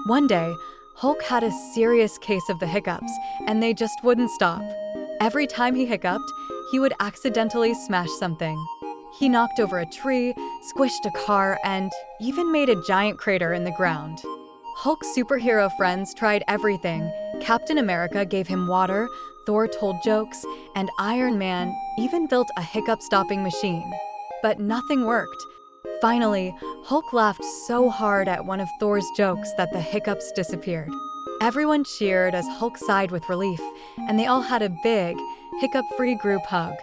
One day, Hulk had a serious case of the hiccups, and they just wouldn't stop. Every time he hiccuped, he would accidentally smash something. He knocked over a tree, squished a car, and even made a giant crater in the ground. Hulk's superhero friends tried everything. Captain America gave him water, Thor told jokes, and Iron Man even built a hiccup-stopping machine. But nothing worked. Finally, Hulk laughed so hard at one of Thor's jokes that the hiccups disappeared. Everyone cheered as Hulk sighed with relief, and they all had a big, hiccup-free group hug.